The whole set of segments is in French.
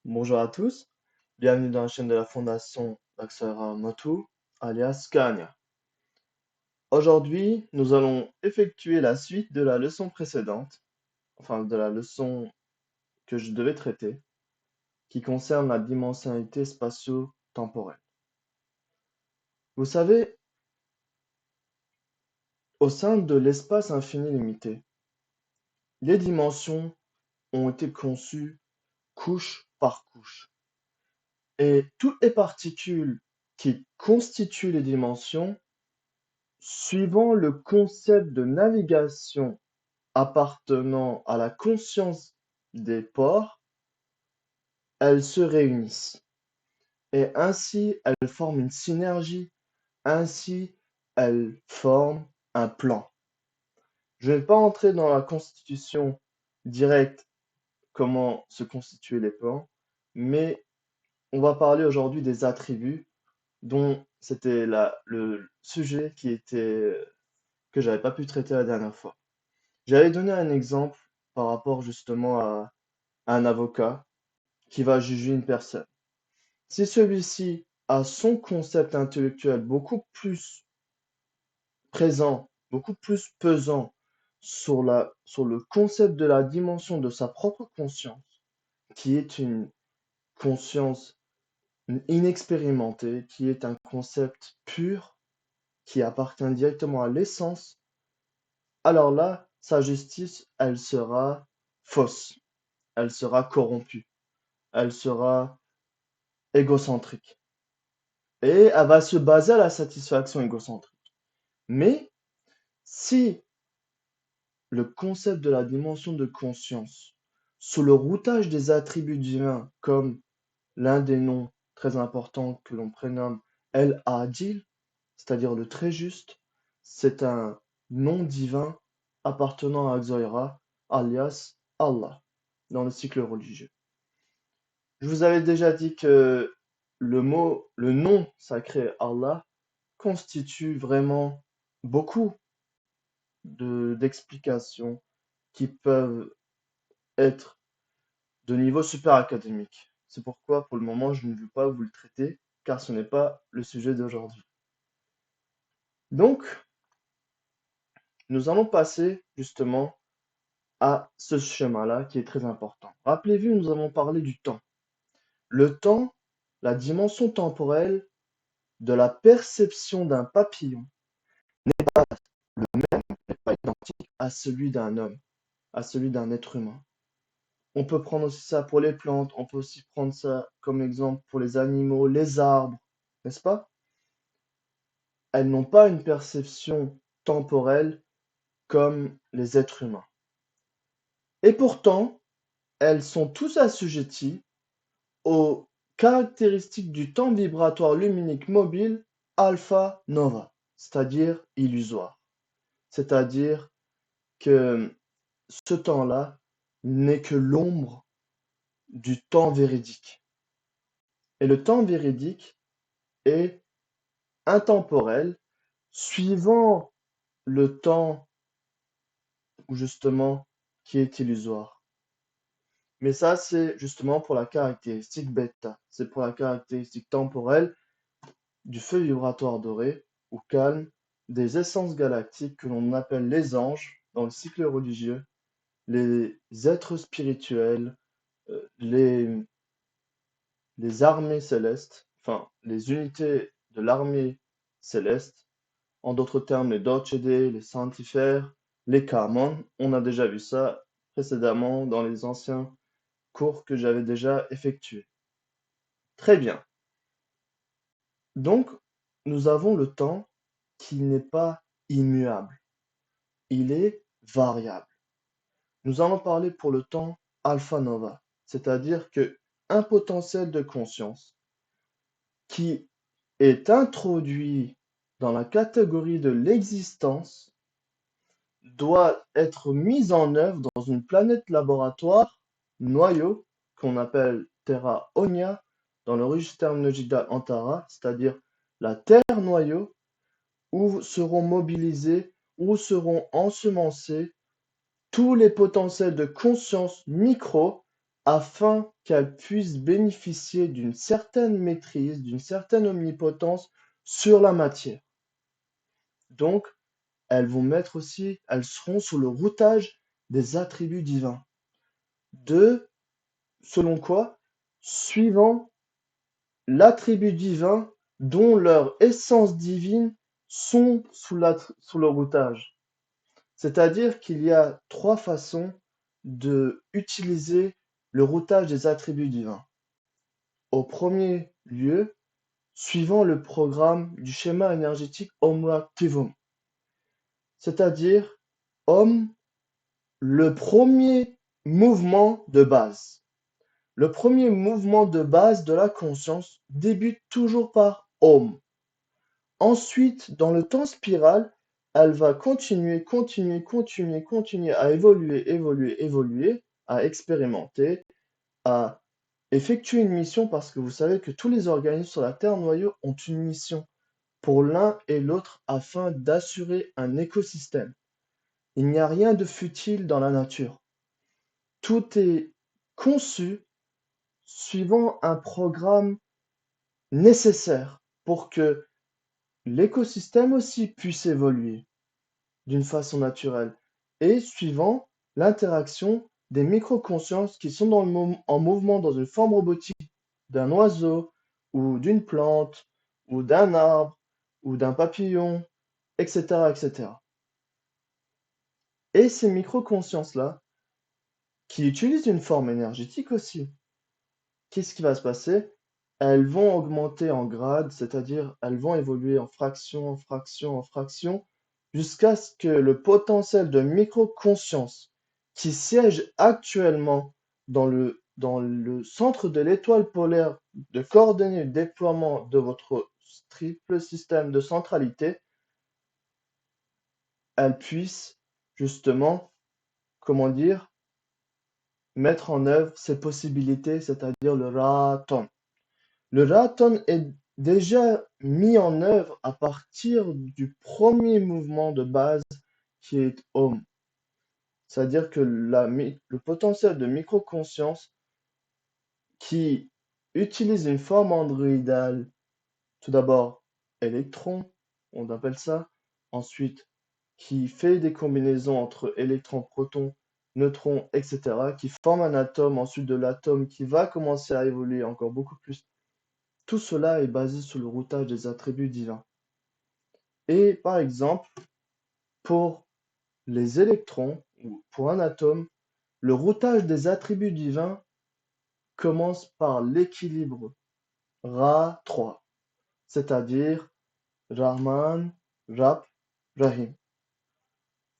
Bonjour à tous, bienvenue dans la chaîne de la Fondation Daxara Motu, alias Kanya. Aujourd'hui, nous allons effectuer la suite de la leçon précédente, enfin de la leçon que je devais traiter, qui concerne la dimensionnalité spatio-temporelle. Vous savez, au sein de l'espace infini limité, les dimensions ont été conçues couche par couche. Et toutes les particules qui constituent les dimensions, suivant le concept de navigation appartenant à la conscience des ports, elles se réunissent. Et ainsi, elles forment une synergie, ainsi, elles forment un plan. Je ne vais pas entrer dans la constitution directe, comment se constituer les plans, mais on va parler aujourd'hui des attributs, dont c'était le sujet que j'avais pas pu traiter la dernière fois. J'avais donné un exemple par rapport justement à un avocat qui va juger une personne. Si celui-ci a son concept intellectuel beaucoup plus présent, beaucoup plus pesant sur le concept de la dimension de sa propre conscience, qui est une conscience inexpérimentée, qui est un concept pur, qui appartient directement à l'essence, alors là, sa justice, elle sera fausse, elle sera corrompue, elle sera égocentrique. Et elle va se baser à la satisfaction égocentrique. Mais si le concept de la dimension de conscience, sous le routage des attributs divins, comme l'un des noms très importants que l'on prénomme El-Adil, c'est-à-dire le très juste, c'est un nom divin appartenant à Xoïra, alias Allah, dans le cycle religieux. Je vous avais déjà dit que le nom sacré Allah constitue vraiment beaucoup d'explications qui peuvent être de niveau super académique. C'est pourquoi, pour le moment, je ne veux pas vous le traiter, car ce n'est pas le sujet d'aujourd'hui. Donc, nous allons passer justement à ce schéma-là qui est très important. Rappelez-vous, nous avons parlé du temps. Le temps, la dimension temporelle de la perception d'un papillon n'est pas identique à celui d'un homme, à celui d'un être humain. On peut prendre aussi ça pour les plantes, on peut aussi prendre ça comme exemple pour les animaux, les arbres, n'est-ce pas? Elles n'ont pas une perception temporelle comme les êtres humains. Et pourtant, elles sont tous assujetties aux caractéristiques du temps vibratoire luminique mobile alpha nova, c'est-à-dire illusoire. C'est-à-dire que ce temps-là n'est que l'ombre du temps véridique. Et le temps véridique est intemporel, suivant le temps justement qui est illusoire. Mais ça, c'est justement pour la caractéristique bêta. C'est pour la caractéristique temporelle du feu vibratoire doré ou calme des essences galactiques que l'on appelle les anges dans le cycle religieux, les êtres spirituels, les armées célestes, enfin les unités de l'armée céleste, en d'autres termes les Docede, les Sanctifères, les Kamon. On a déjà vu ça précédemment dans les anciens cours que j'avais déjà effectués. Très bien. Donc, nous avons le temps qui n'est pas immuable, il est variable. Nous allons parler pour le temps alpha nova, c'est-à-dire que un potentiel de conscience qui est introduit dans la catégorie de l'existence doit être mis en œuvre dans une planète laboratoire noyau qu'on appelle Terra Onia dans le registre terminologique d'Antara, c'est-à-dire la Terre noyau, où seront mobilisés, où seront ensemencés tous les potentiels de conscience micro afin qu'elles puissent bénéficier d'une certaine maîtrise, d'une certaine omnipotence sur la matière. Donc, elles seront sous le routage des attributs divins. Selon quoi? Suivant l'attribut divin dont leur essence divine sont sous le routage. C'est-à-dire qu'il y a trois façons de utiliser le routage des attributs divins. Au premier lieu, suivant le programme du schéma énergétique Om-Ra-Tivum, c'est-à-dire Om, le premier mouvement de base. Le premier mouvement de base de la conscience débute toujours par Om. Ensuite, dans le temps spiral, elle va continuer à évoluer, à expérimenter, à effectuer une mission, parce que vous savez que tous les organismes sur la Terre noyau ont une mission pour l'un et l'autre afin d'assurer un écosystème. Il n'y a rien de futile dans la nature. Tout est conçu suivant un programme nécessaire pour que l'écosystème aussi puisse évoluer d'une façon naturelle et suivant l'interaction des micro-consciences qui sont en mouvement dans une forme robotique d'un oiseau ou d'une plante ou d'un arbre ou d'un papillon, etc., etc. Et ces micro-consciences-là, qui utilisent une forme énergétique aussi, qu'est-ce qui va se passer? Elles vont augmenter en grade, c'est-à-dire elles vont évoluer en fraction, jusqu'à ce que le potentiel de micro-conscience qui siège actuellement dans le centre de l'étoile polaire de coordonnées de déploiement de votre triple système de centralité, elle puisse justement, comment dire, mettre en œuvre ses possibilités, c'est-à-dire le Raton. Le Raton est déjà mis en œuvre à partir du premier mouvement de base qui est Om. C'est-à-dire que le potentiel de micro-conscience qui utilise une forme androïdale, tout d'abord électron, on appelle ça, ensuite qui fait des combinaisons entre électrons, protons, neutrons, etc., qui forme un atome, ensuite de l'atome qui va commencer à évoluer encore beaucoup plus. Tout cela est basé sur le routage des attributs divins. Et par exemple, pour les électrons, ou pour un atome, le routage des attributs divins commence par l'équilibre Ra-3, c'est-à-dire Rahman, Rab, Rahim.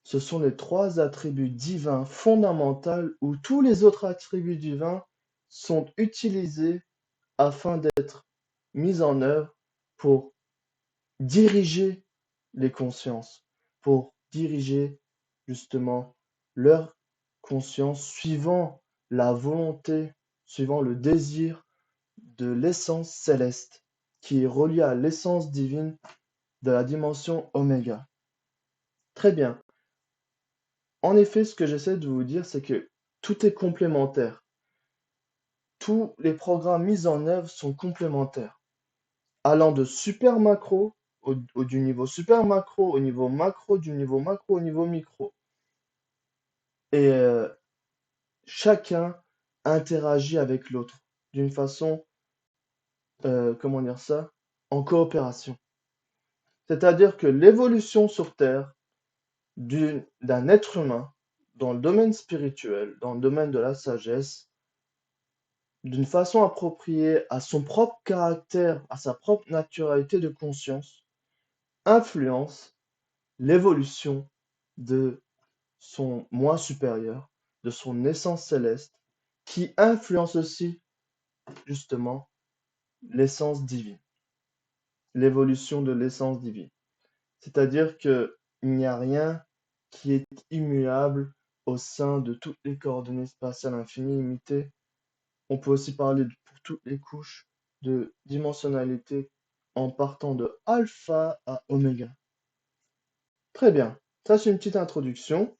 Ce sont les trois attributs divins fondamentaux où tous les autres attributs divins sont utilisés afin d'être mis en œuvre pour diriger les consciences, pour diriger justement leur conscience suivant la volonté, suivant le désir de l'essence céleste qui est reliée à l'essence divine de la dimension oméga. Très bien. En effet, ce que j'essaie de vous dire, c'est que tout est complémentaire. Tous les programmes mis en œuvre sont complémentaires, allant de super macro du niveau super macro au niveau macro, du niveau macro au niveau micro. Et chacun interagit avec l'autre d'une façon, comment dire ça, en coopération. C'est-à-dire que l'évolution sur Terre d'un être humain dans le domaine spirituel, dans le domaine de la sagesse, d'une façon appropriée à son propre caractère, à sa propre naturalité de conscience, influence l'évolution de son moi supérieur, de son essence céleste, qui influence aussi justement l'essence divine, l'évolution de l'essence divine. C'est-à-dire qu'il n'y a rien qui est immuable au sein de toutes les coordonnées spatiales infinies limitées. On peut aussi parler pour toutes les couches de dimensionnalité en partant de alpha à oméga. Très bien, ça c'est une petite introduction.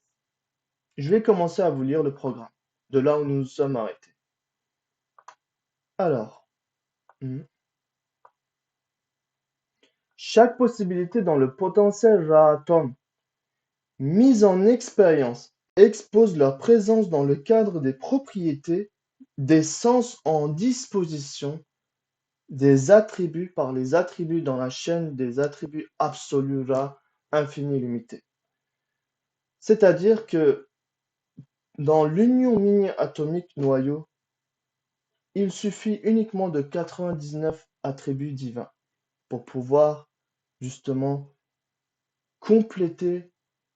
Je vais commencer à vous lire le programme, de là où nous nous sommes arrêtés. Alors, hmm, chaque possibilité dans le potentiel Ra-Atom mise en expérience expose leur présence dans le cadre des propriétés, des sens en disposition, des attributs par les attributs dans la chaîne des attributs absolus Ra infini limité. C'est-à-dire que dans l'union mini-atomique noyau, il suffit uniquement de 99 attributs divins pour pouvoir justement compléter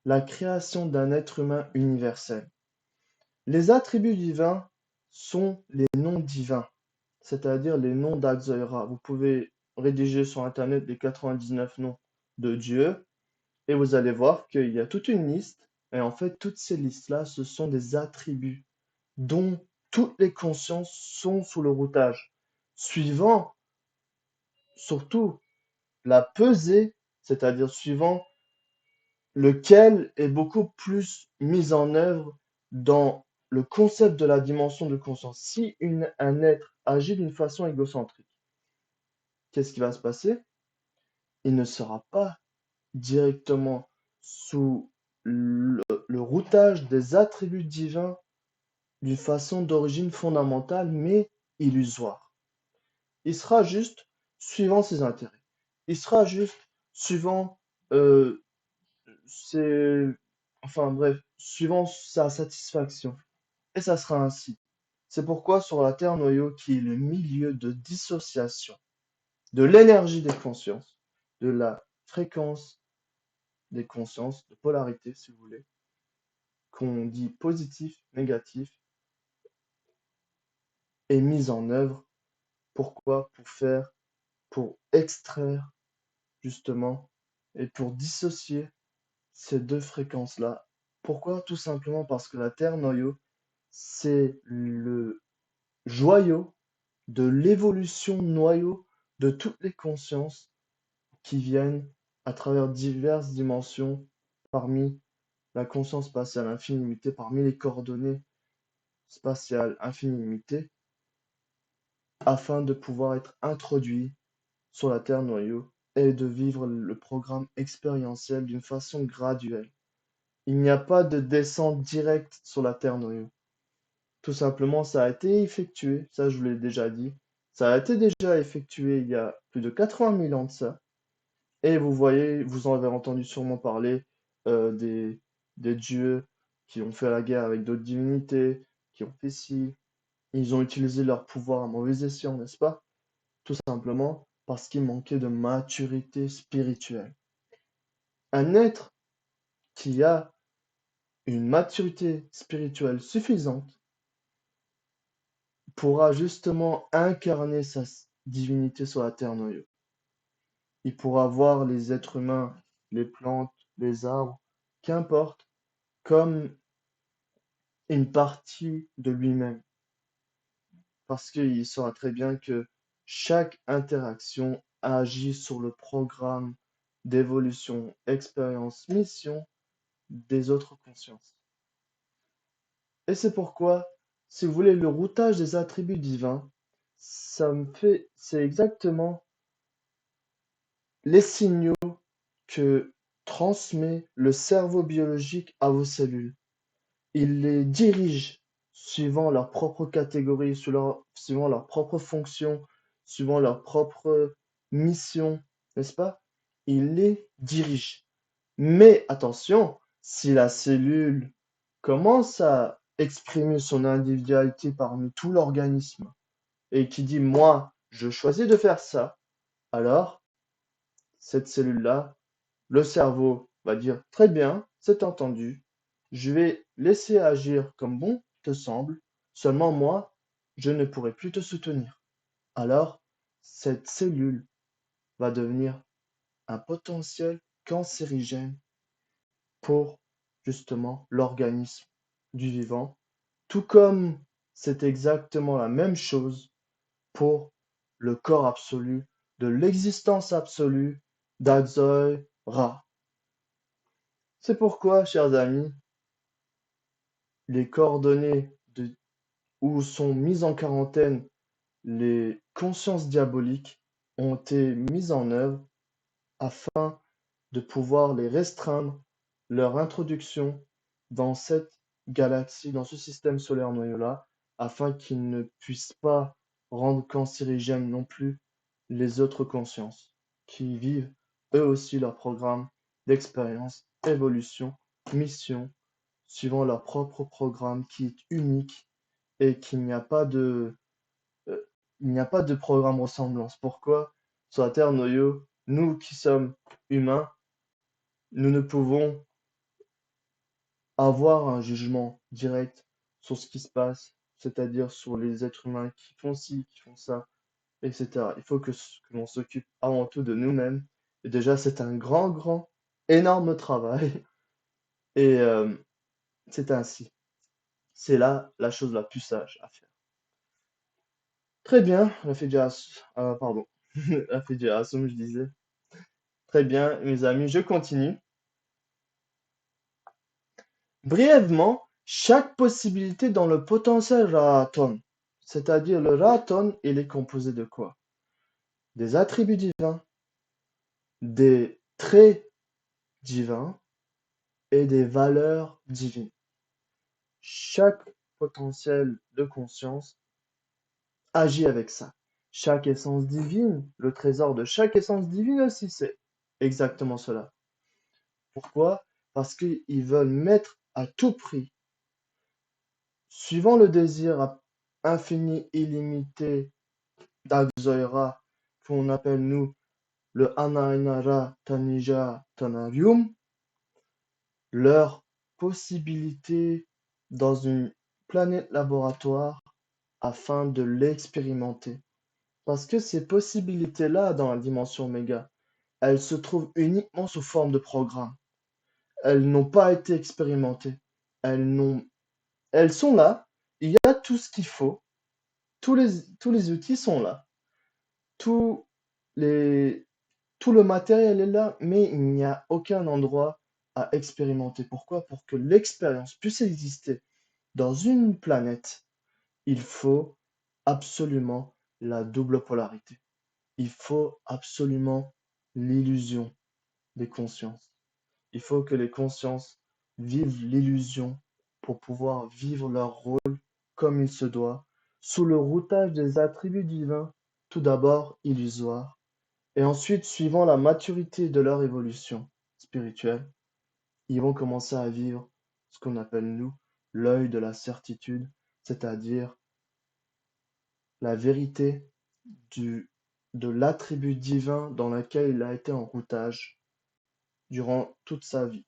la création d'un être humain universel. Les attributs divins sont les noms divins, c'est-à-dire les noms d'Axoïra. Vous pouvez rédiger sur Internet les 99 noms de Dieu et vous allez voir qu'il y a toute une liste. Et en fait, toutes ces listes-là, ce sont des attributs dont toutes les consciences sont sous le routage, suivant surtout la pesée, c'est-à-dire suivant lequel est beaucoup plus mis en œuvre dans le concept de la dimension de conscience. Si un être agit d'une façon égocentrique, qu'est-ce qui va se passer? Il ne sera pas directement sous le routage des attributs divins d'une façon d'origine fondamentale, mais illusoire. Il sera juste suivant ses intérêts. Il sera juste suivant euh, ses... Enfin bref, suivant sa satisfaction. Et ça sera ainsi. C'est pourquoi sur la Terre noyau, qui est le milieu de dissociation de l'énergie des consciences, de la fréquence des consciences, de polarité si vous voulez, qu'on dit positif, négatif, est mise en œuvre. Pourquoi? Pour extraire justement et pour dissocier ces deux fréquences-là. Pourquoi? Tout simplement parce que la Terre noyau, c'est le joyau de l'évolution noyau de toutes les consciences qui viennent à travers diverses dimensions parmi la conscience spatiale infini limitée, parmi les coordonnées spatiales infini limitées, afin de pouvoir être introduit sur la Terre noyau et de vivre le programme expérientiel d'une façon graduelle. Il n'y a pas de descente directe sur la Terre noyau. Tout simplement, ça a été effectué, ça je vous l'ai déjà dit, ça a été déjà effectué il y a plus de 80 000 ans de ça. Et vous voyez, vous en avez entendu sûrement parler euh, des, des dieux qui ont fait la guerre avec d'autres divinités, qui ont fait ci. Ils ont utilisé leur pouvoir à mauvais escient, n'est-ce pas? Tout simplement parce qu'il manquait de maturité spirituelle. Un être qui a une maturité spirituelle suffisante pourra justement incarner sa divinité sur la terre noyau. Il pourra voir les êtres humains, les plantes, les arbres, qu'importe, comme une partie de lui-même. Parce qu'il saura très bien que chaque interaction agit sur le programme d'évolution, expérience, mission des autres consciences. Et c'est pourquoi, si vous voulez, le routage des attributs divins, c'est exactement les signaux que transmet le cerveau biologique à vos cellules. Il les dirige suivant leur propre catégorie, suivant leur propre fonction, suivant leur propre mission, n'est-ce pas? Il les dirige. Mais attention, si la cellule commence à exprimer son individualité parmi tout l'organisme et qui dit moi, je choisis de faire ça, alors cette cellule-là, le cerveau va dire très bien, c'est entendu, je vais laisser agir comme bon te semble, seulement moi, je ne pourrai plus te soutenir. Alors, cette cellule va devenir un potentiel cancérigène pour justement l'organisme du vivant, tout comme c'est exactement la même chose pour le corps absolu de l'existence absolue d'Axoy Ra. C'est pourquoi, chers amis, les coordonnées où sont mises en quarantaine les consciences diaboliques ont été mises en œuvre afin de pouvoir les restreindre leur introduction dans cette galaxie, dans ce système solaire noyau-là, afin qu'ils ne puissent pas rendre cancérigènes non plus les autres consciences, qui vivent eux aussi leur programme d'expérience, évolution, mission, suivant leur propre programme qui est unique et qu'il n'y a pas de, il n'y a pas de programme ressemblance. Pourquoi? Sur la Terre noyau, nous qui sommes humains, nous ne pouvons avoir un jugement direct sur ce qui se passe, c'est-à-dire sur les êtres humains qui font ci, qui font ça, etc. Il faut que l'on s'occupe avant tout de nous-mêmes. Et déjà, c'est un grand, énorme travail. Et c'est ainsi. C'est là la chose la plus sage à faire. Très bien, la fédération. Pardon. La fédération, je disais. Très bien, mes amis, je continue. Brièvement, chaque possibilité dans le potentiel Ra'atón, c'est-à-dire le Ra'atón, il est composé de quoi? Des attributs divins, des traits divins et des valeurs divines. Chaque potentiel de conscience agit avec ça. Chaque essence divine, le trésor de chaque essence divine aussi, c'est exactement cela. Pourquoi? Parce qu'ils veulent mettre à tout prix, suivant le désir infini, illimité d'Axoira, qu'on appelle nous le Anainara Tanija Tanarium, leur possibilité dans une planète laboratoire afin de l'expérimenter. Parce que ces possibilités-là dans la dimension méga, elles se trouvent uniquement sous forme de programme. Elles n'ont pas été expérimentées. Elles sont là. Il y a tout ce qu'il faut. Tous les outils sont là. Tous les, tout le matériel est là, mais il n'y a aucun endroit à expérimenter. Pourquoi? Pour que l'expérience puisse exister dans une planète, il faut absolument la double polarité. Il faut absolument l'illusion des consciences. Il faut que les consciences vivent l'illusion pour pouvoir vivre leur rôle comme il se doit, sous le routage des attributs divins, tout d'abord illusoires, et ensuite, suivant la maturité de leur évolution spirituelle, ils vont commencer à vivre ce qu'on appelle, nous, l'œil de la certitude, c'est-à-dire la vérité de l'attribut divin dans lequel il a été en routage durant toute sa vie.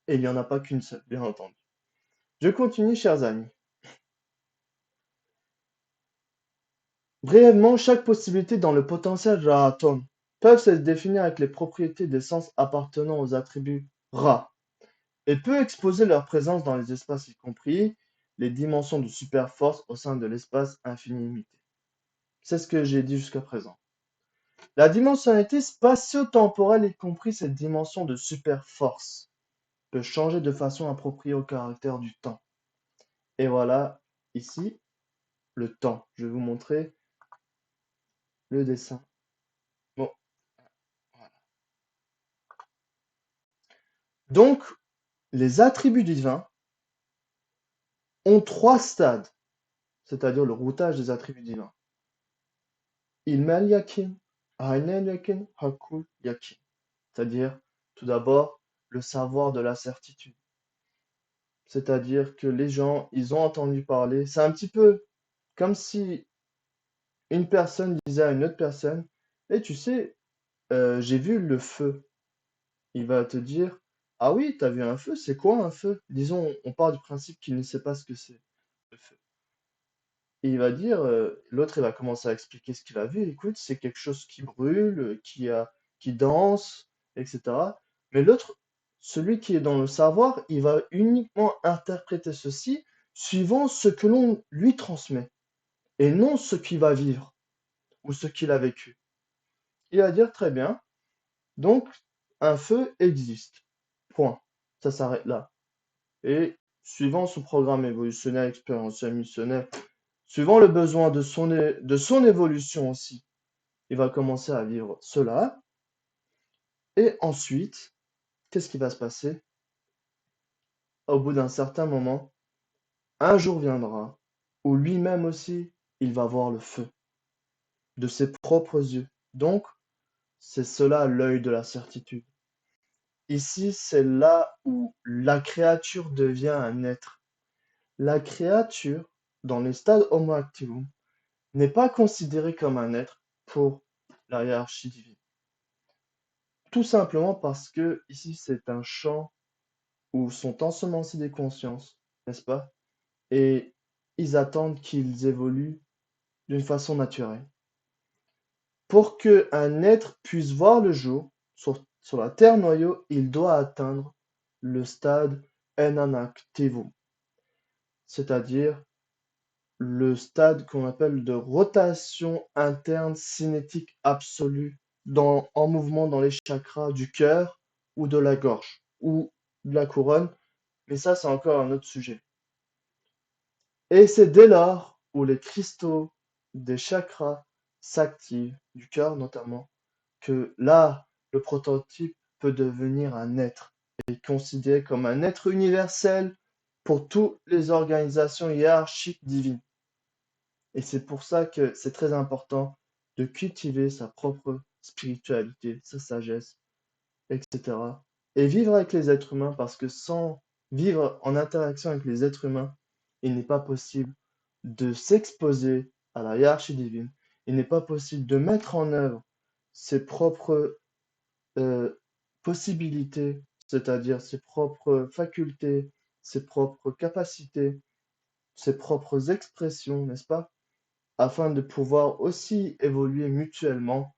Et il n'y en a pas qu'une seule, bien entendu. Je continue, chers amis. Brièvement, chaque possibilité dans le potentiel Ra'atón peut se définir avec les propriétés des sens appartenant aux attributs Ra et peut exposer leur présence dans les espaces y compris les dimensions de super-force au sein de l'espace infini limité. C'est ce que j'ai dit jusqu'à présent. La dimensionnalité spatio-temporelle, y compris cette dimension de super-force, peut changer de façon appropriée au caractère du temps. Et voilà, ici, le temps. Je vais vous montrer le dessin. Bon, voilà. Donc, les attributs divins ont trois stades, c'est-à-dire le routage des attributs divins. Ilmel Yakin, Ainel Yakin, Hakul Yakin. C'est-à-dire, tout d'abord, le savoir de la certitude. C'est-à-dire que les gens, ils ont entendu parler. C'est un petit peu comme si une personne disait à une autre personne, et tu sais, j'ai vu le feu. Il va te dire, ah oui, t'as vu un feu, c'est quoi un feu? Disons, on part du principe qu'il ne sait pas ce que c'est, le feu. Et il va dire, l'autre, il va commencer à expliquer ce qu'il a vu. Écoute, c'est quelque chose qui brûle, qui danse, etc. Mais l'autre, celui qui est dans le savoir, il va uniquement interpréter ceci suivant ce que l'on lui transmet et non ce qu'il va vivre ou ce qu'il a vécu. Il va dire très bien, donc un feu existe. Point. Ça s'arrête là. Et suivant son programme évolutionnel, expérientiel, missionnaire, suivant le besoin de son évolution aussi. Il va commencer à vivre cela. Et ensuite, qu'est-ce qui va se passer? Au bout d'un certain moment, un jour viendra où lui-même aussi, il va voir le feu de ses propres yeux. Donc, c'est cela l'œil de la certitude. Ici, c'est là où la créature devient un être. La créature, dans les stades Homo activum, n'est pas considérée comme un être pour la hiérarchie divine. Tout simplement parce que ici, c'est un champ où sont ensemencées des consciences, n'est-ce pas? Et ils attendent qu'ils évoluent d'une façon naturelle. Pour qu'un être puisse voir le jour sur la Terre noyau, il doit atteindre le stade enanactivum, c'est-à-dire le stade qu'on appelle de rotation interne cinétique absolue en mouvement dans les chakras du cœur ou de la gorge ou de la couronne, mais ça c'est encore un autre sujet. Et c'est dès lors où les cristaux des chakras s'activent, du cœur notamment, que là, le prototype peut devenir un être et considéré comme un être universel pour toutes les organisations hiérarchiques divines. Et c'est pour ça que c'est très important de cultiver sa propre spiritualité, sa sagesse, etc. Et vivre avec les êtres humains parce que sans vivre en interaction avec les êtres humains, il n'est pas possible de s'exposer à la hiérarchie divine. Il n'est pas possible de mettre en œuvre ses propres possibilités, c'est-à-dire ses propres facultés, ses propres capacités, ses propres expressions, n'est-ce pas? Afin de pouvoir aussi évoluer mutuellement,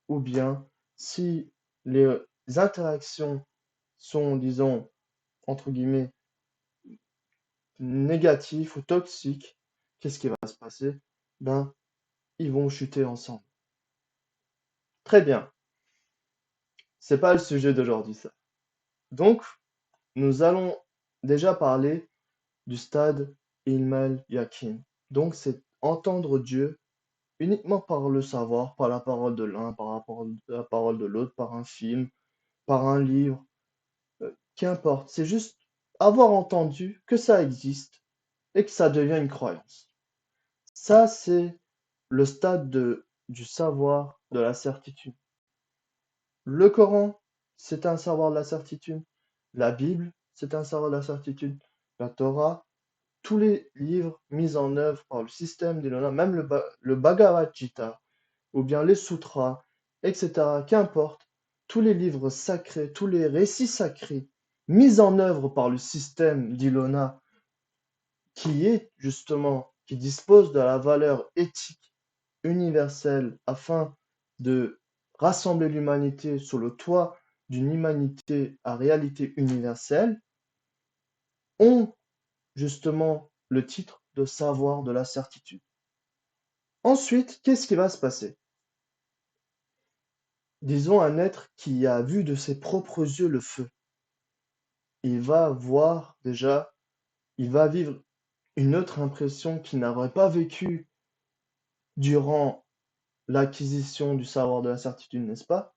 ou bien si les interactions sont, disons, entre guillemets, négatives ou toxiques, qu'est-ce qui va se passer? Ben, ils vont chuter ensemble. Très bien, c'est pas le sujet d'aujourd'hui, ça. Donc, nous allons déjà parler du stade Ilmal Yakin. Donc, c'est entendre Dieu uniquement par le savoir, par la parole de l'un, par la parole de l'autre, par un film, par un livre, qu'importe. C'est juste avoir entendu que ça existe et que ça devient une croyance. Ça, c'est le stade du savoir, de la certitude. Le Coran, c'est un savoir de la certitude. La Bible, c'est un savoir de la certitude. La Torah, tous les livres mis en œuvre par le système d'Ilona, même le Bhagavad Gita, ou bien les sutras, etc., qu'importe, tous les livres sacrés, tous les récits sacrés mis en œuvre par le système d'Ilona, qui dispose de la valeur éthique universelle afin de rassembler l'humanité sous le toit d'une humanité à réalité universelle, ont justement le titre de savoir de la certitude. Ensuite, qu'est-ce qui va se passer? Disons un être qui a vu de ses propres yeux le feu. Il va voir déjà, il va vivre une autre impression qu'il n'aurait pas vécue durant l'acquisition du savoir de la certitude, n'est-ce pas?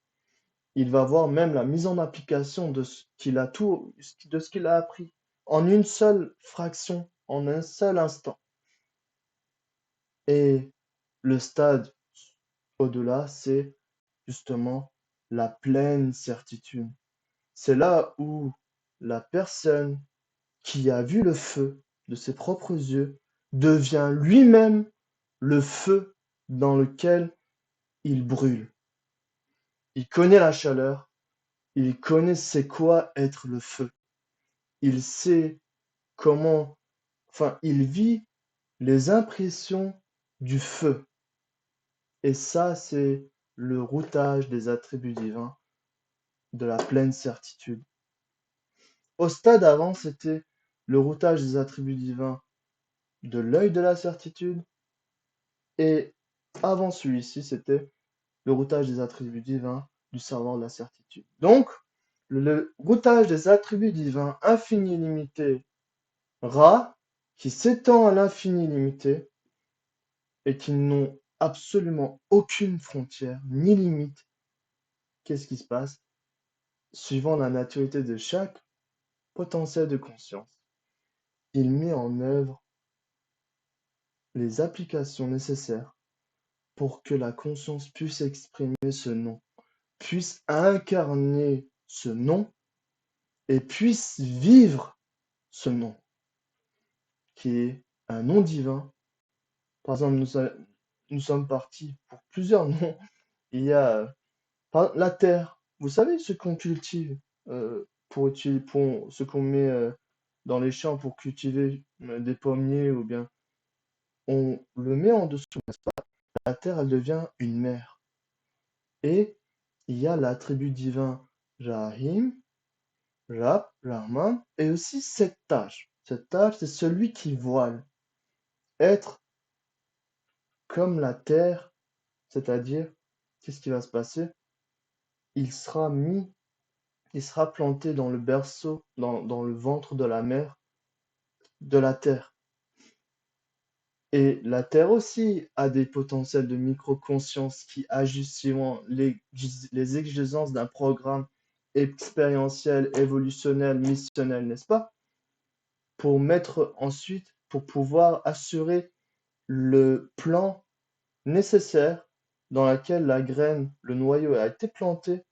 Il va voir même la mise en application de ce qu'il a appris en une seule fraction, en un seul instant. Et le stade au-delà, c'est justement la pleine certitude. C'est là où la personne qui a vu le feu de ses propres yeux devient lui-même le feu dans lequel il brûle. Il connaît la chaleur, il connaît c'est quoi être le feu. Il sait comment, enfin, il vit les impressions du feu. Et ça, c'est le routage des attributs divins, de la pleine certitude. Au stade avant, c'était le routage des attributs divins de l'œil de la certitude. Et avant celui-ci, c'était le routage des attributs divins du savoir de la certitude. Donc, le routage des attributs divins infini limité, Ra, qui s'étend à l'infini limité, et qui n'ont absolument aucune frontière ni limite, qu'est-ce qui se passe? Suivant la maturité de chaque potentiel de conscience, il met en œuvre les applications nécessaires pour que la conscience puisse exprimer ce nom, puisse incarner ce nom et puisse vivre ce nom, qui est un nom divin. Par exemple, nous sommes partis pour plusieurs noms. Il y a la terre. Vous savez ce qu'on cultive pour ce qu'on met dans les champs pour cultiver des pommiers ou bien on le met en dessous, n'est-ce pas? La terre, elle devient une mer. Et il y a l'attribut divin Rahim, Rab, Rahman, et aussi cette tâche. Cette tâche, c'est celui qui voile. Être comme la terre, c'est-à-dire, qu'est-ce qui va se passer? Il sera mis, il sera planté dans le berceau, dans le ventre de la mère, de la terre. Et la Terre aussi a des potentiels de micro-conscience qui agissent suivant les exigences d'un programme expérientiel, évolutionnel, missionnel, n'est-ce pas? Pour mettre ensuite, pour pouvoir assurer le plan nécessaire dans lequel la graine, le noyau a été planté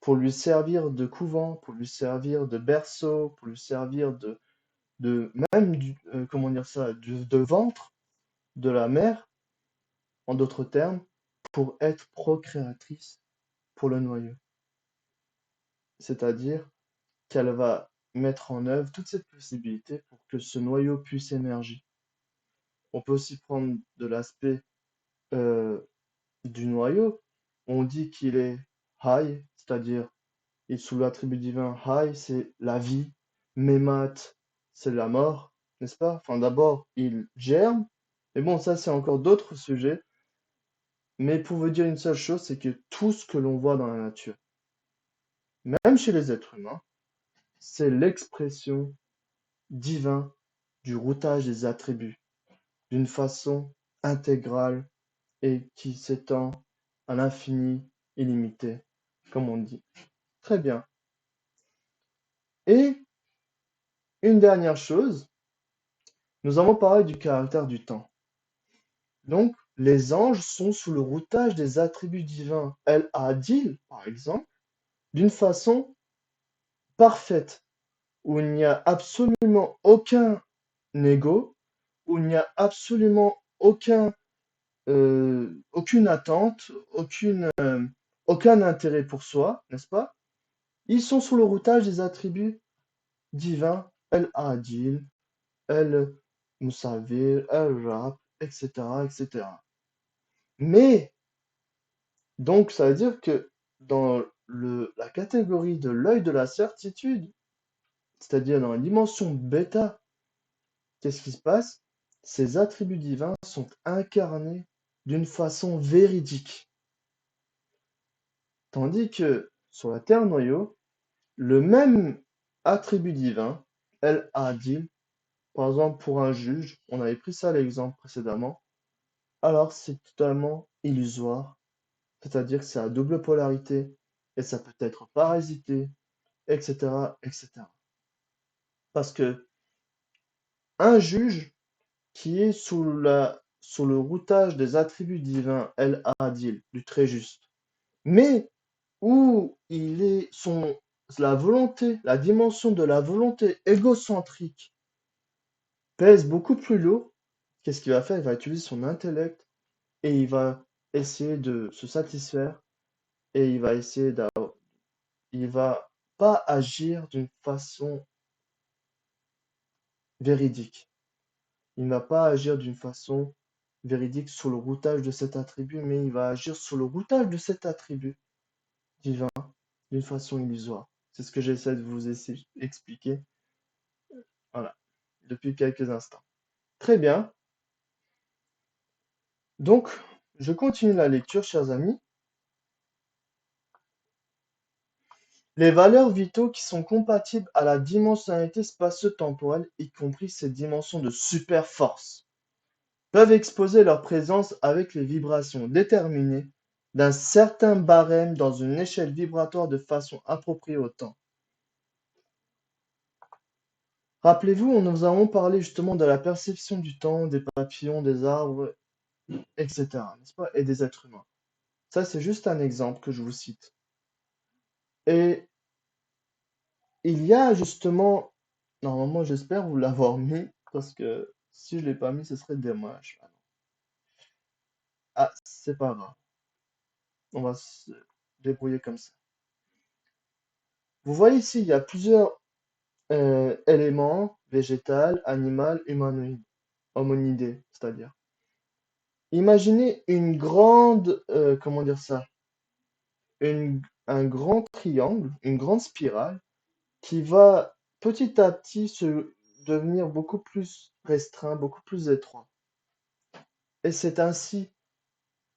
pour lui servir de couvent, pour lui servir de berceau, pour lui servir de même comment dire ça, de ventre de la mère, en d'autres termes, pour être procréatrice pour le noyau. C'est-à-dire qu'elle va mettre en œuvre toutes ces possibilités pour que ce noyau puisse émerger. On peut aussi prendre de l'aspect euh, du noyau. On dit qu'il est high, c'est-à-dire il est sous l'attribut divin. High, c'est la vie. Memat, c'est la mort, n'est-ce pas? Enfin, d'abord, il germe. Mais bon, ça, c'est encore d'autres sujets. Mais pour vous dire une seule chose, c'est que tout ce que l'on voit dans la nature, même chez les êtres humains, c'est l'expression divine du routage des attributs d'une façon intégrale et qui s'étend à l'infini illimité, comme on dit. Très bien. Et une dernière chose, nous avons parlé du caractère du temps. Donc, les anges sont sous le routage des attributs divins El-Adil, par exemple, d'une façon parfaite, où il n'y a absolument aucun ego, où il n'y a absolument aucune attente, aucun intérêt pour soi, n'est-ce pas? Ils sont sous le routage des attributs divins, El-Adil, El-Musawir, El-Rab, etc., etc. Mais, donc, ça veut dire que dans la catégorie de l'œil de la certitude, c'est-à-dire dans la dimension bêta, qu'est-ce qui se passe? Ces attributs divins sont incarnés d'une façon véridique. Tandis que sur la Terre noyau, le même attribut divin, El-Adil, par exemple pour un juge, on avait pris ça l'exemple précédemment, alors c'est totalement illusoire, c'est-à-dire que c'est à double polarité et ça peut être parasité, etc., etc. Parce que un juge qui est sous le routage des attributs divins El-Adil, du très juste, mais où il est la volonté, la dimension de la volonté égocentrique pèse beaucoup plus lourd, qu'est-ce qu'il va faire? Il va utiliser son intellect et il va essayer de se satisfaire et il va pas agir d'une façon véridique. Il ne va pas agir d'une façon véridique sous le routage de cet attribut, mais il va agir sous le routage de cet attribut divin d'une façon illusoire. C'est ce que j'essaie de vous expliquer, voilà, depuis quelques instants. Très bien. Donc, je continue la lecture, chers amis. Les valeurs vitaux qui sont compatibles à la dimensionnalité spatio-temporelle, y compris ces dimensions de super force. peuvent exposer leur présence avec les vibrations déterminées d'un certain barème dans une échelle vibratoire de façon appropriée au temps. Rappelez-vous, nous avons parlé justement de la perception du temps, des papillons, des arbres, etc., n'est-ce pas, et des êtres humains. Ça, c'est juste un exemple que je vous cite. Et il y a justement, normalement, j'espère vous l'avoir mis, parce que si je l'ai pas mis, ce serait dommage. Ah, c'est pas grave. On va se débrouiller comme ça. Vous voyez ici, il y a plusieurs éléments végétal, animal, humanoïde, hominidé, c'est-à-dire. Imaginez une grande, comment dire ça, un grand triangle, une grande spirale qui va petit à petit se devenir beaucoup plus restreint, beaucoup plus étroit. Et c'est ainsi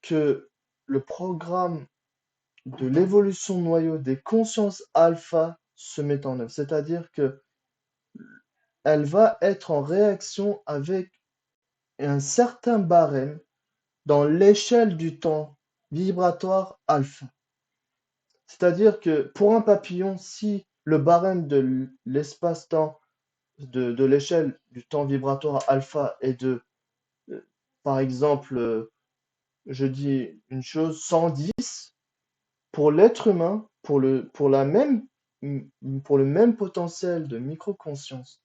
que le programme de l'évolution noyau des consciences alpha se met en œuvre. C'est-à-dire que elle va être en réaction avec un certain barème dans l'échelle du temps vibratoire alpha. C'est-à-dire que pour un papillon, si le barème de l'espace-temps de l'échelle du temps vibratoire alpha est de, par exemple, je dis une chose, 110, pour l'être humain, pour le même potentiel de micro-conscience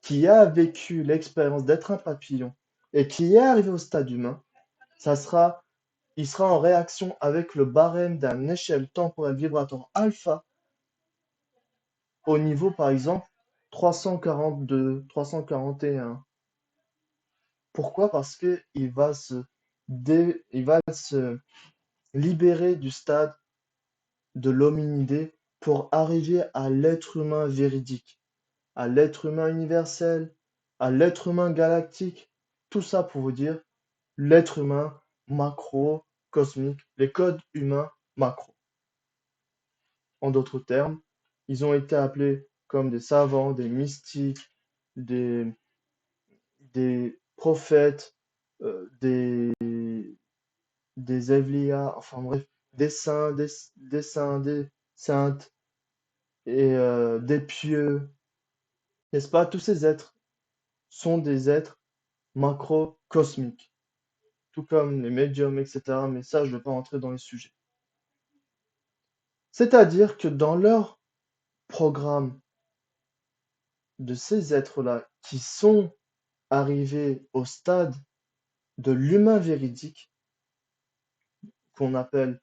qui a vécu l'expérience d'être un papillon et qui est arrivé au stade humain, il sera en réaction avec le barème d'une échelle temporelle vibratoire alpha au niveau, par exemple, 342, 341. Pourquoi? Parce que il va se libérer du stade de l'hominidé pour arriver à l'être humain véridique, à l'être humain universel, à l'être humain galactique. Tout ça pour vous dire l'être humain macro, cosmique, les codes humains macro. En d'autres termes, ils ont été appelés comme des savants, des mystiques, des, des prophètes, des Evliya, enfin bref, des saints, des saintes et des pieux, n'est-ce pas? Tous ces êtres sont des êtres macrocosmiques, tout comme les médiums, etc. Mais ça, je ne vais pas rentrer dans les sujets. C'est-à-dire que dans leur programme de ces êtres-là qui sont arrivés au stade de l'humain véridique, qu'on appelle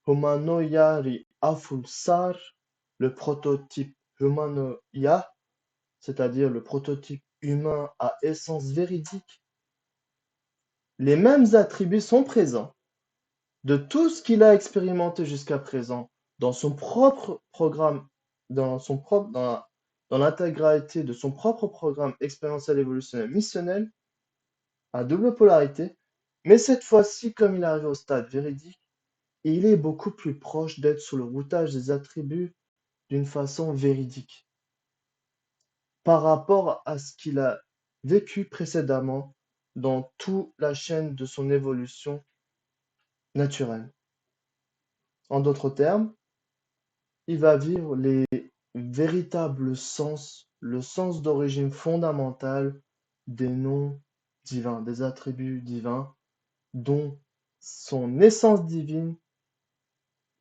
Humanoyari Afulsar, le prototype Humanoia, c'est-à-dire le prototype humain à essence véridique, les mêmes attributs sont présents de tout ce qu'il a expérimenté jusqu'à présent dans son propre programme, dans l'intégralité de son propre programme expérientiel évolutionnel missionnel à double polarité, mais cette fois-ci, comme il arrive au stade véridique, il est beaucoup plus proche d'être sous le routage des attributs d'une façon véridique par rapport à ce qu'il a vécu précédemment dans toute la chaîne de son évolution naturelle. En d'autres termes, il va vivre les véritables sens, le sens d'origine fondamentale des noms divins, des attributs divins dont son essence divine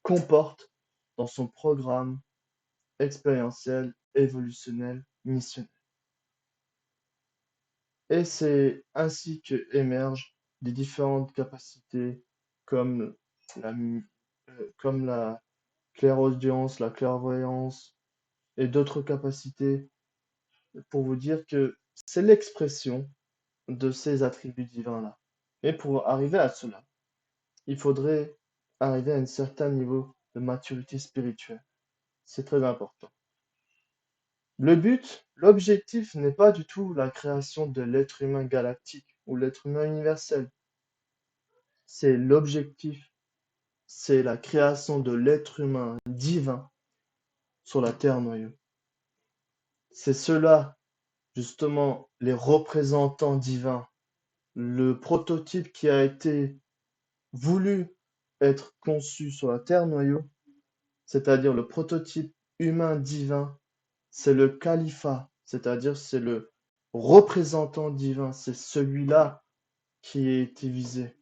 comporte dans son programme expérientiel, évolutionnel, missionnel. Et c'est ainsi que émergent des différentes capacités comme la, comme la clairaudience, la clairvoyance et d'autres capacités pour vous dire que c'est l'expression de ces attributs divins-là. Et pour arriver à cela, il faudrait arriver à un certain niveau de maturité spirituelle. C'est très important. Le but, l'objectif n'est pas du tout la création de l'être humain galactique ou l'être humain universel. C'est l'objectif, c'est la création de l'être humain divin sur la terre noyau. C'est cela, justement, les représentants divins le prototype qui a été voulu être conçu sur la Terre noyau, c'est-à-dire le prototype humain divin, c'est le califat, c'est-à-dire c'est le représentant divin, c'est celui-là qui a été visé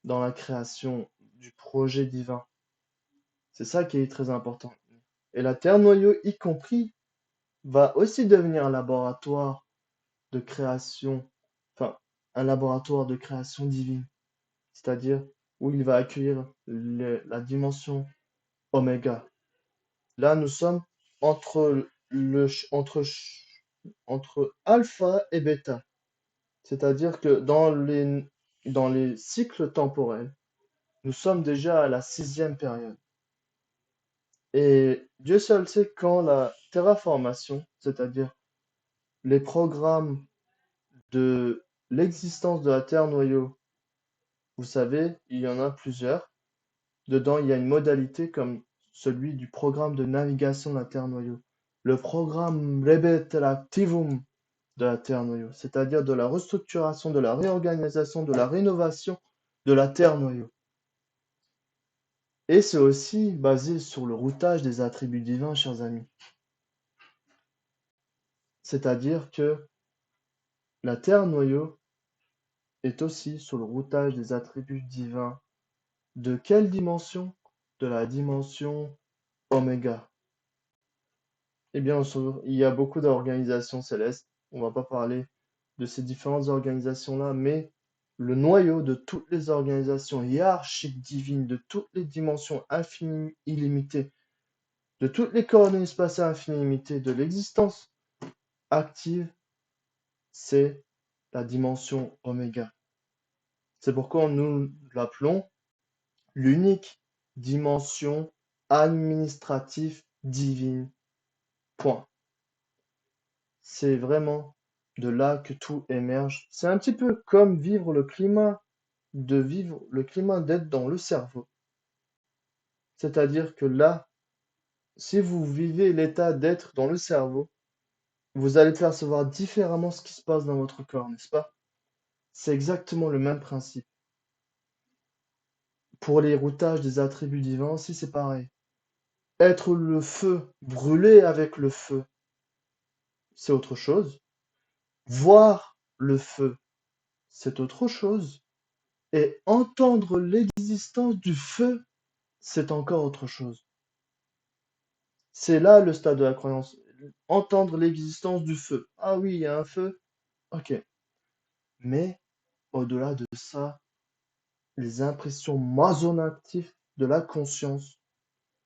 dans la création du projet divin. C'est ça qui est très important. Et la Terre noyau, y compris, va aussi devenir un laboratoire de création, enfin, un laboratoire de création divine, c'est-à-dire où il va accueillir la dimension oméga. Là, nous sommes entre entre alpha et bêta, c'est-à-dire que dans les cycles temporels, nous sommes déjà à la 6e période. Et Dieu seul sait quand la terraformation, c'est-à-dire les programmes de l'existence de la Terre noyau, vous savez, il y en a plusieurs. Dedans, il y a une modalité comme celui du programme de navigation de la Terre noyau. Le programme Rebetelactivum de la Terre noyau, c'est-à-dire de la restructuration, de la réorganisation, de la rénovation de la Terre noyau. Et c'est aussi basé sur le routage des attributs divins, chers amis. C'est-à-dire que la Terre noyau est aussi sur le routage des attributs divins. De quelle dimension? De la dimension oméga. Et bien sûr, il y a beaucoup d'organisations célestes. On va pas parler de ces différentes organisations-là, mais le noyau de toutes les organisations hiérarchiques divines, de toutes les dimensions infinies, illimitées, de toutes les coordonnées spatiales infinies illimitées, de l'existence active, c'est la dimension oméga. C'est pourquoi nous l'appelons l'unique dimension administrative divine. Point. C'est vraiment de là que tout émerge. C'est un petit peu comme vivre le climat, d'être dans le cerveau. C'est-à-dire que là, si vous vivez l'état d'être dans le cerveau, vous allez percevoir différemment ce qui se passe dans votre corps, n'est-ce pas? C'est exactement le même principe. Pour les routages des attributs divins aussi, c'est pareil. Être le feu, brûler avec le feu, c'est autre chose. Voir le feu, c'est autre chose. Et entendre l'existence du feu, c'est encore autre chose. C'est là le stade de la croyance. Entendre l'existence du feu. Ah oui, il y a un feu. Ok. Mais au-delà de ça, les impressions masonactives de la conscience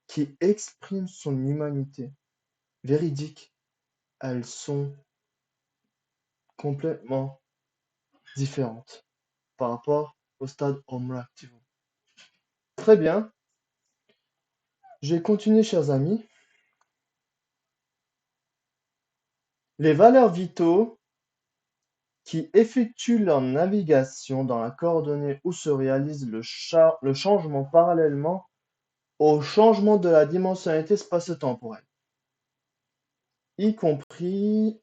qui expriment son humanité véridique, elles sont complètement différentes par rapport au stade Homo activum. Très bien. Je vais continuer, chers amis. Les valeurs vitaux qui effectuent leur navigation dans la coordonnée où se réalise le changement parallèlement au changement de la dimensionnalité spatio-temporelle, y compris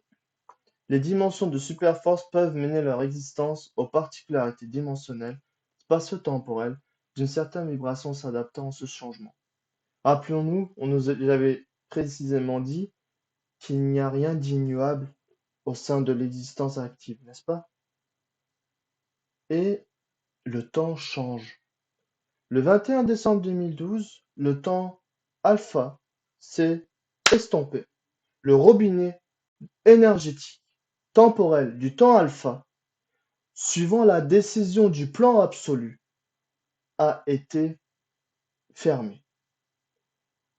les dimensions de superforce peuvent mener leur existence aux particularités dimensionnelles spatio-temporelles d'une certaine vibration s'adaptant à ce changement. Rappelons-nous, on nous avait précisément dit qu'il n'y a rien d'immuable au sein de l'existence active, n'est-ce pas? Et le temps change. Le 21 décembre 2012, le temps alpha s'est estompé. Le robinet énergétique temporel du temps alpha, suivant la décision du plan absolu, a été fermé.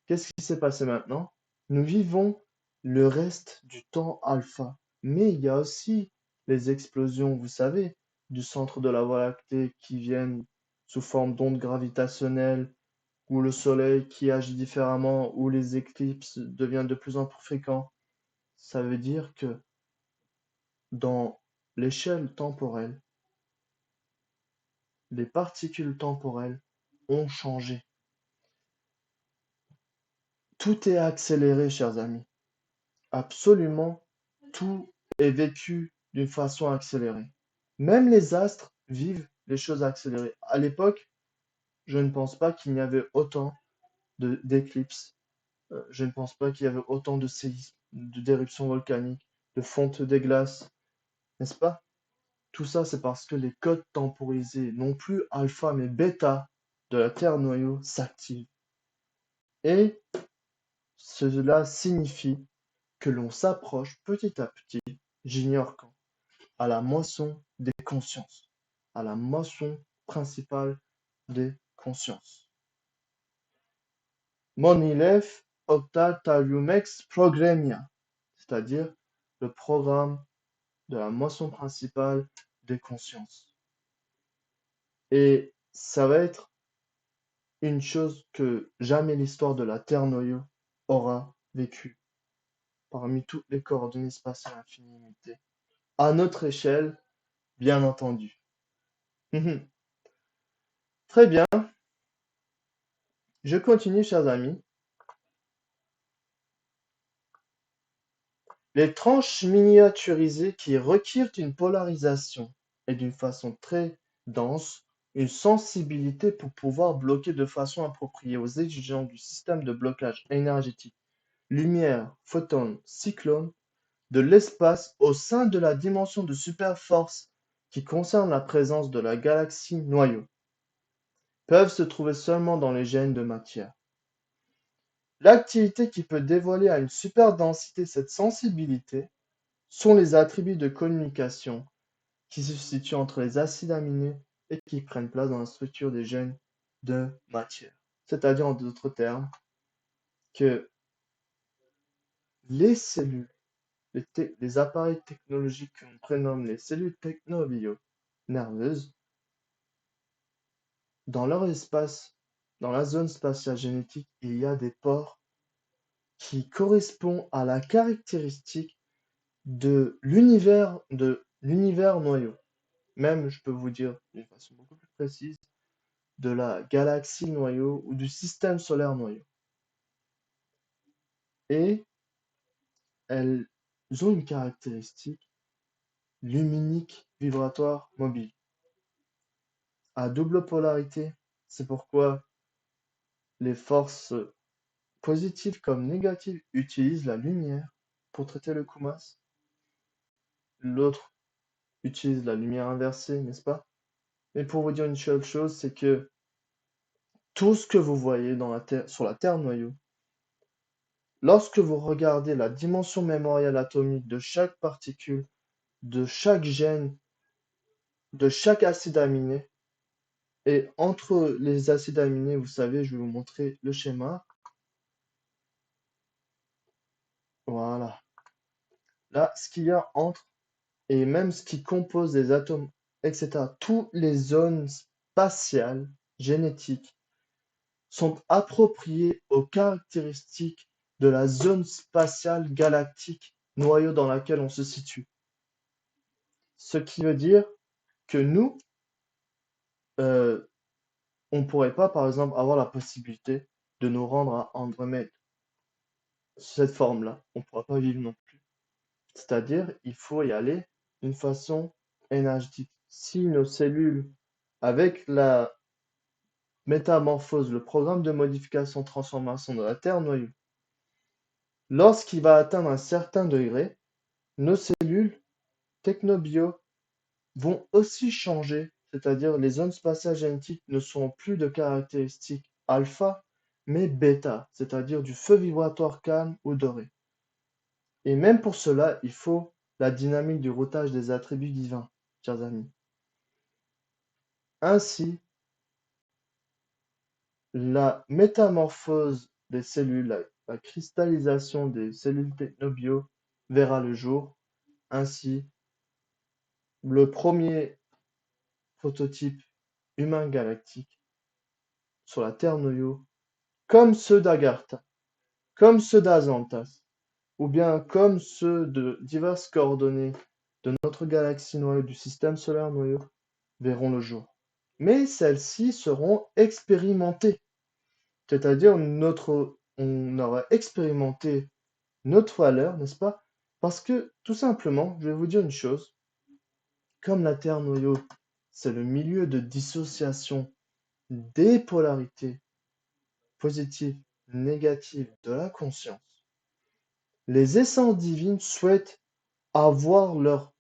Qu'est-ce qui s'est passé maintenant? Nous vivons le reste du temps alpha, mais il y a aussi les explosions, vous savez, du centre de la Voie lactée qui viennent sous forme d'ondes gravitationnelles, ou le soleil qui agit différemment, ou les éclipses deviennent de plus en plus fréquents. Ça veut dire que dans l'échelle temporelle, les particules temporelles ont changé. Tout est accéléré, chers amis. Absolument tout est vécu d'une façon accélérée. Même les astres vivent les choses accélérées. À l'époque, je ne pense pas qu'il y avait autant d'éclipses. Je ne pense pas qu'il y avait autant de séismes, d'éruptions volcaniques, de fontes des glaces, n'est-ce pas? Tout ça, c'est parce que les codes temporisés, non plus alpha mais bêta, de la Terre noyau s'activent. Et cela signifie que l'on s'approche petit à petit, j'ignore quand, à la moisson des consciences, à la moisson principale des consciences. Monilef Octatariumex Progremia, c'est-à-dire le programme de la moisson principale des consciences. Et ça va être une chose que jamais l'histoire de la Terre noyau aura vécue parmi toutes les coordonnées spatiales infinies limitées. À notre échelle, bien entendu. Très bien, je continue, chers amis. Les tranches miniaturisées qui requièrent une polarisation et d'une façon très dense, une sensibilité pour pouvoir bloquer de façon appropriée aux exigences du système de blocage énergétique, lumière, photons, cyclones, de l'espace au sein de la dimension de superforce qui concerne la présence de la galaxie noyau, peuvent se trouver seulement dans les gènes de matière. L'activité qui peut dévoiler à une superdensité cette sensibilité sont les attributs de communication qui se situent entre les acides aminés et qui prennent place dans la structure des gènes de matière. C'est-à-dire, en d'autres termes, que les cellules, les appareils technologiques que l'on prénomme les cellules technobio-nerveuses, dans leur espace, dans la zone spatiale génétique, il y a des pores qui correspondent à la caractéristique de l'univers noyau. Même, je peux vous dire d'une façon beaucoup plus précise, de la galaxie noyau ou du système solaire noyau. Et elles ont une caractéristique luminique vibratoire mobile à double polarité. C'est pourquoi les forces positives comme négatives utilisent la lumière pour traiter le Kumas. L'autre utilise la lumière inversée, n'est-ce pas? Mais pour vous dire une seule chose, c'est que tout ce que vous voyez dans la Terre, sur la Terre noyau, lorsque vous regardez la dimension mémorielle atomique de chaque particule, de chaque gène, de chaque acide aminé, et entre les acides aminés, vous savez, je vais vous montrer le schéma. Voilà. Là, ce qu'il y a entre, et même ce qui compose les atomes, etc., toutes les zones spatiales, génétiques, sont appropriées aux caractéristiques de la zone spatiale galactique, noyau dans laquelle on se situe. Ce qui veut dire que nous, on ne pourrait pas, par exemple, avoir la possibilité de nous rendre à Andromède. Cette forme-là, on ne pourra pas vivre non plus. C'est-à-dire, il faut y aller d'une façon énergétique. Si nos cellules, avec la métamorphose, le programme de modification transformation de la Terre noyau, lorsqu'il va atteindre un certain degré, nos cellules technobio vont aussi changer, c'est-à-dire les zones spatiales génétiques ne sont plus de caractéristiques alpha, mais bêta, c'est-à-dire du feu vibratoire calme ou doré. Et même pour cela, il faut la dynamique du routage des attributs divins, chers amis. Ainsi, la métamorphose des cellules, la cristallisation des cellules technobio verra le jour. Ainsi, le premier prototype humain galactique sur la Terre noyau, comme ceux d'Agartha, comme ceux d'Azantas, ou bien comme ceux de diverses coordonnées de notre galaxie noyau du système solaire noyau, verront le jour. Mais celles-ci seront expérimentées, c'est-à-dire on aura expérimenté notre valeur, n'est-ce pas? Parce que, tout simplement, je vais vous dire une chose, comme la Terre noyau, c'est le milieu de dissociation des polarités positives, négatives de la conscience, les essences divines souhaitent avoir leur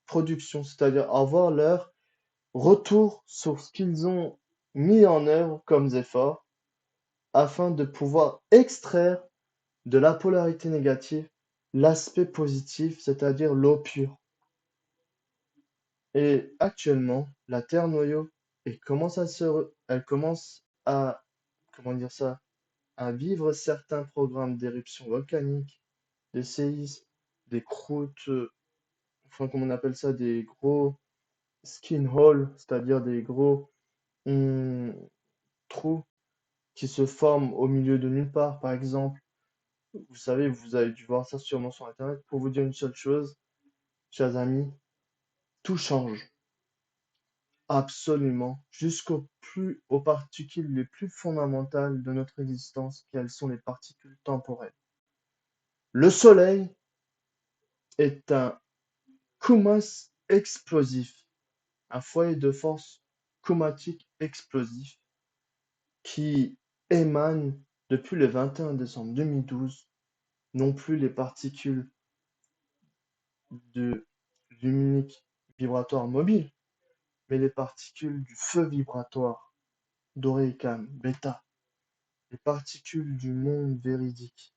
production, c'est-à-dire avoir leur retour sur ce qu'ils ont mis en œuvre comme effort afin de pouvoir extraire de la polarité négative l'aspect positif, c'est-à-dire l'eau pure. Et actuellement, la Terre noyau, elle commence à, comment dire ça, à vivre certains programmes d'éruption volcanique, des séismes, des croûtes, enfin, comment on appelle ça, des gros skin holes, c'est-à-dire des gros hum, trous qui se forment au milieu de nulle part, par exemple. Vous savez, vous avez dû voir ça sûrement sur Internet. Pour vous dire une seule chose, chers amis, tout change. Absolument. Aux particules les plus fondamentales de notre existence, quelles sont les particules temporelles. Le Soleil est un cumulus explosif, un foyer de force chromatique explosif qui émane depuis le 21 décembre 2012, non plus les particules de luminique vibratoire mobile, mais les particules du feu vibratoire d'Orécam bêta, les particules du monde véridique,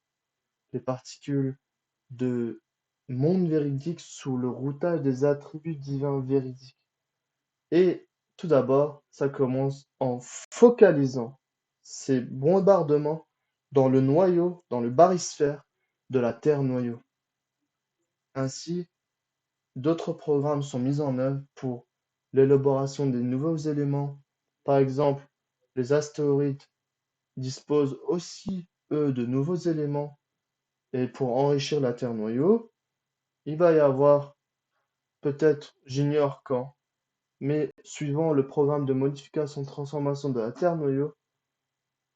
les particules de monde véridique sous le routage des attributs divins véridiques. Et tout d'abord, ça commence en focalisant ces bombardements dans le noyau, dans le barysphère de la Terre noyau. Ainsi, d'autres programmes sont mis en œuvre pour l'élaboration des nouveaux éléments. Par exemple, les astéroïdes disposent aussi, eux, de nouveaux éléments. Et pour enrichir la Terre noyau, il va y avoir, peut-être, j'ignore quand, mais suivant le programme de modification de transformation de la Terre noyau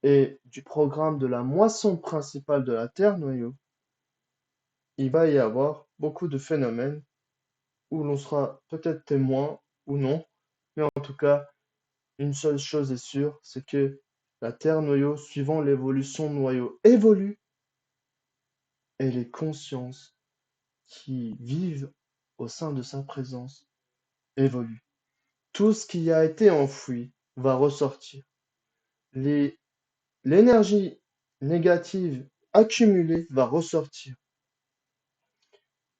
et du programme de la moisson principale de la Terre noyau, il va y avoir beaucoup de phénomènes où l'on sera peut-être témoin ou non, mais en tout cas, une seule chose est sûre, c'est que la Terre noyau, suivant l'évolution noyau, évolue et les consciences qui vivent au sein de sa présence évoluent. Tout ce qui a été enfoui va ressortir. Les L'énergie négative accumulée va ressortir.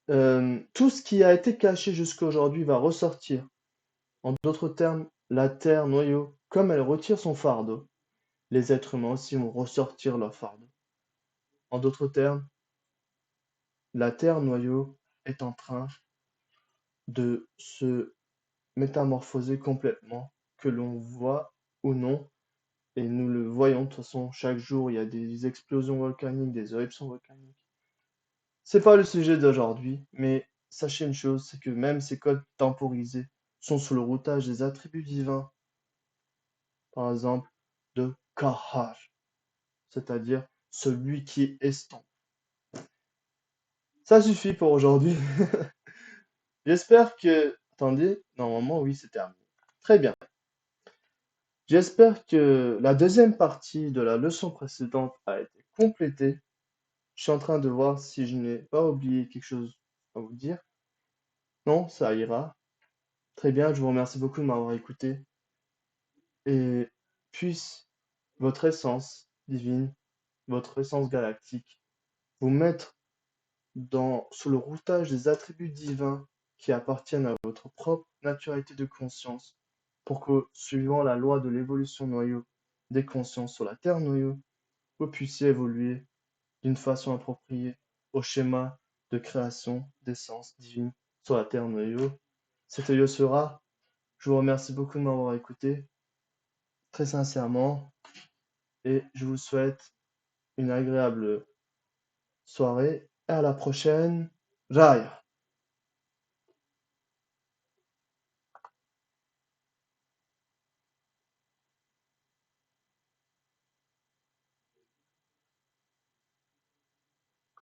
Tout ce qui a été caché jusqu'à aujourd'hui va ressortir. En d'autres termes, la Terre noyau, comme elle retire son fardeau, les êtres humains aussi vont ressortir leur fardeau. En d'autres termes, la Terre noyau est en train de se métamorphoser complètement, que l'on voit ou non, et nous le voyons de toute façon, chaque jour il y a des explosions volcaniques, des éruptions volcaniques. C'est pas le sujet d'aujourd'hui, mais sachez une chose, c'est que même ces codes temporisés sont sous le routage des attributs divins, par exemple de Kahar, c'est-à-dire celui qui estompe. Ça suffit pour aujourd'hui. J'espère que... Attendez, normalement, oui, c'est terminé. Très bien. J'espère que la deuxième partie de la leçon précédente a été complétée. Je suis en train de voir si je n'ai pas oublié quelque chose à vous dire. Non, ça ira. Très bien, je vous remercie beaucoup de m'avoir écouté. Et puisse votre essence divine, votre essence galactique, vous mettre sous le routage des attributs divins qui appartiennent à votre propre naturalité de conscience, pour que, suivant la loi de l'évolution noyau des consciences sur la Terre noyau, vous puissiez évoluer d'une façon appropriée au schéma de création d'essence divine sur la Terre noyau. C'était Yosura. Je vous remercie beaucoup de m'avoir écouté, très sincèrement, et je vous souhaite une agréable soirée et à la prochaine. Raya.